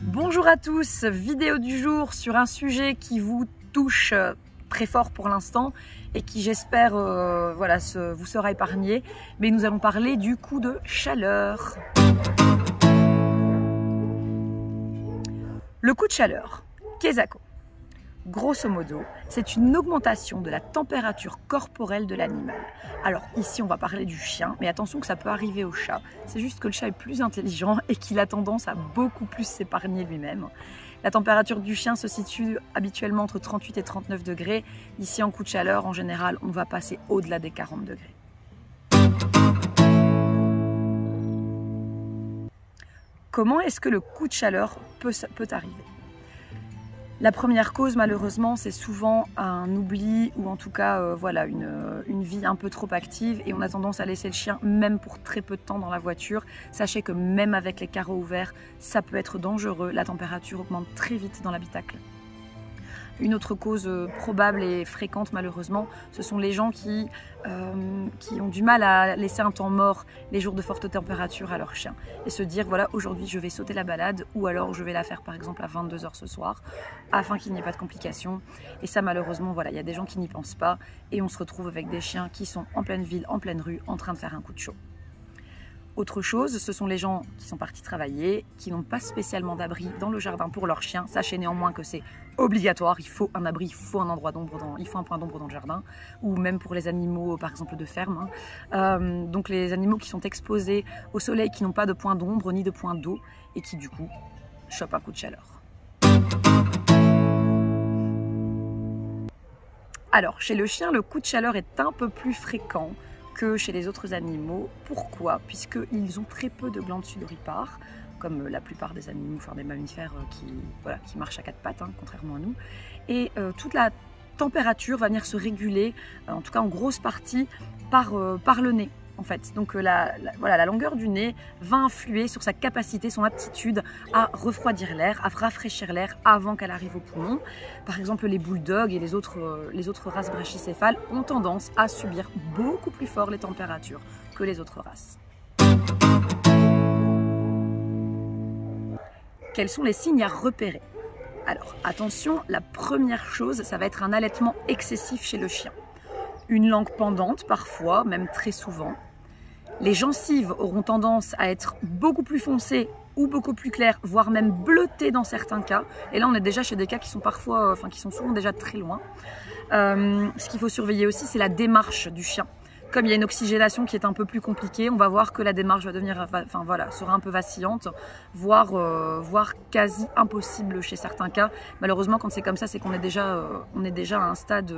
Bonjour à tous, vidéo du jour sur un sujet qui vous touche très fort pour l'instant et qui j'espère vous sera épargné, mais nous allons parler du coup de chaleur. Le coup de chaleur, Kesako. Grosso modo, c'est une augmentation de la température corporelle de l'animal. Alors ici on va parler du chien, mais attention que ça peut arriver au chat. C'est juste que le chat est plus intelligent et qu'il a tendance à beaucoup plus s'épargner lui-même. La température du chien se situe habituellement entre 38 et 39 degrés. Ici en coup de chaleur, en général, on va passer au-delà des 40 degrés. Comment est-ce que le coup de chaleur peut arriver ? La première cause, malheureusement, c'est souvent un oubli ou en tout cas une vie un peu trop active et on a tendance à laisser le chien même pour très peu de temps dans la voiture. Sachez que même avec les carreaux ouverts, ça peut être dangereux. La température augmente très vite dans l'habitacle. Une autre cause probable et fréquente malheureusement, ce sont les gens qui ont du mal à laisser un temps mort les jours de forte température à leur chien et se dire voilà, aujourd'hui je vais sauter la balade ou alors je vais la faire par exemple à 22 h ce soir afin qu'il n'y ait pas de complications. Et ça malheureusement voilà, il y a des gens qui n'y pensent pas et on se retrouve avec des chiens qui sont en pleine ville, en pleine rue, en train de faire un coup de chaud. Autre chose, ce sont les gens qui sont partis travailler, qui n'ont pas spécialement d'abri dans le jardin pour leur chien. Sachez néanmoins que c'est obligatoire, il faut un abri, il faut un endroit d'ombre, il faut un point d'ombre dans le jardin, ou même pour les animaux par exemple de ferme. Donc les animaux qui sont exposés au soleil, qui n'ont pas de point d'ombre ni de point d'eau et qui du coup chopent un coup de chaleur. Alors chez le chien, le coup de chaleur est un peu plus fréquent que chez les autres animaux. Pourquoi? Puisqu'ils ont très peu de glandes sudoripares, comme la plupart des animaux, enfin des mammifères qui marchent à quatre pattes, contrairement à nous. Et toute la température va venir se réguler, en tout cas en grosse partie, par le nez. En fait. Donc la longueur du nez va influer sur sa capacité, son aptitude à refroidir l'air, à rafraîchir l'air avant qu'elle arrive au poumon. Par exemple, les bulldogs et les autres races brachycéphales ont tendance à subir beaucoup plus fort les températures que les autres races. Quels sont les signes à repérer? Alors attention, la première chose, ça va être un allaitement excessif chez le chien. Une langue pendante parfois, même très souvent. Les gencives auront tendance à être beaucoup plus foncées ou beaucoup plus claires, voire même bleutées dans certains cas. Et là, on est déjà chez des cas qui sont qui sont souvent déjà très loin. Ce qu'il faut surveiller aussi, c'est la démarche du chien. Comme il y a une oxygénation qui est un peu plus compliquée, on va voir que la démarche va devenir, sera un peu vacillante, voire quasi impossible chez certains cas. Malheureusement, quand c'est comme ça, c'est qu'on est déjà à un stade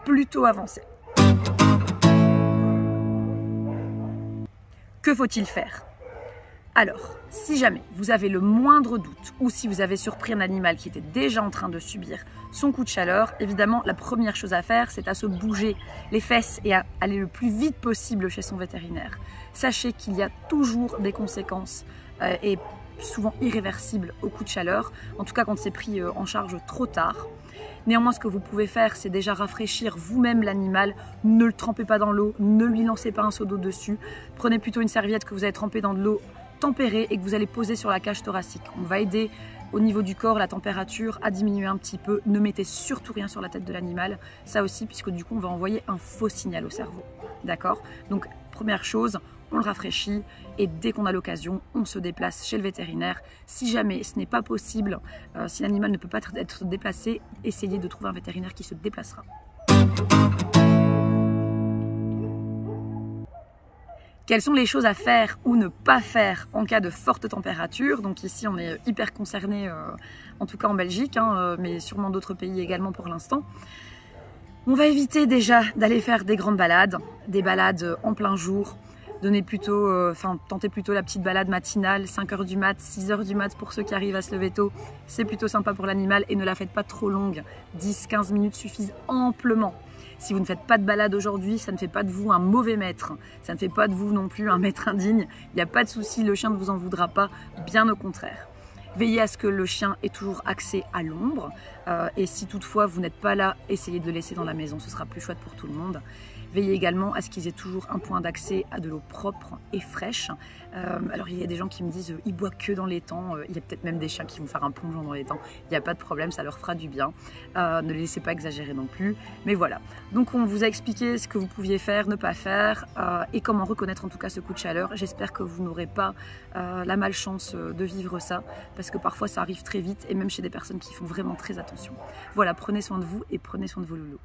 plutôt avancé. Que faut-il faire? Alors, si jamais vous avez le moindre doute ou si vous avez surpris un animal qui était déjà en train de subir son coup de chaleur, évidemment, la première chose à faire, c'est à se bouger les fesses et à aller le plus vite possible chez son vétérinaire. Sachez qu'il y a toujours des conséquences et souvent irréversibles au coup de chaleur, en tout cas quand c'est pris en charge trop tard. Néanmoins, ce que vous pouvez faire, c'est déjà rafraîchir vous-même l'animal. Ne le trempez pas dans l'eau, ne lui lancez pas un seau d'eau dessus. Prenez plutôt une serviette que vous allez tremper dans de l'eau tempérée et que vous allez poser sur la cage thoracique. On va aider au niveau du corps la température à diminuer un petit peu. Ne mettez surtout rien sur la tête de l'animal. Ça aussi, puisque du coup, on va envoyer un faux signal au cerveau. D'accord? Donc, première chose, on le rafraîchit et dès qu'on a l'occasion, on se déplace chez le vétérinaire. Si jamais ce n'est pas possible, si l'animal ne peut pas être déplacé, essayez de trouver un vétérinaire qui se déplacera. Quelles sont les choses à faire ou ne pas faire en cas de forte température? Donc ici, on est hyper concerné, en tout cas en Belgique, mais sûrement d'autres pays également pour l'instant. On va éviter déjà d'aller faire des grandes balades, des balades en plein jour. Tentez plutôt la petite balade matinale, 5 h du mat, 6 h du mat pour ceux qui arrivent à se lever tôt. C'est plutôt sympa pour l'animal et ne la faites pas trop longue. 10-15 minutes suffisent amplement. Si vous ne faites pas de balade aujourd'hui, ça ne fait pas de vous un mauvais maître. Ça ne fait pas de vous non plus un maître indigne. Il n'y a pas de souci, le chien ne vous en voudra pas, bien au contraire. Veillez à ce que le chien ait toujours accès à l'ombre. Et si toutefois vous n'êtes pas là, essayez de le laisser dans la maison, ce sera plus chouette pour tout le monde. Veillez également à ce qu'ils aient toujours un point d'accès à de l'eau propre et fraîche. Alors il y a des gens qui me disent ils boivent que dans l'étang, il y a peut-être même des chiens qui vont faire un plongeon dans l'étang, il n'y a pas de problème, ça leur fera du bien. Ne les laissez pas exagérer non plus, mais voilà. Donc on vous a expliqué ce que vous pouviez faire, ne pas faire, et comment reconnaître en tout cas ce coup de chaleur. J'espère que vous n'aurez pas la malchance de vivre ça, parce que parfois ça arrive très vite, et même chez des personnes qui font vraiment très attention. Voilà, prenez soin de vous et prenez soin de vos loulous.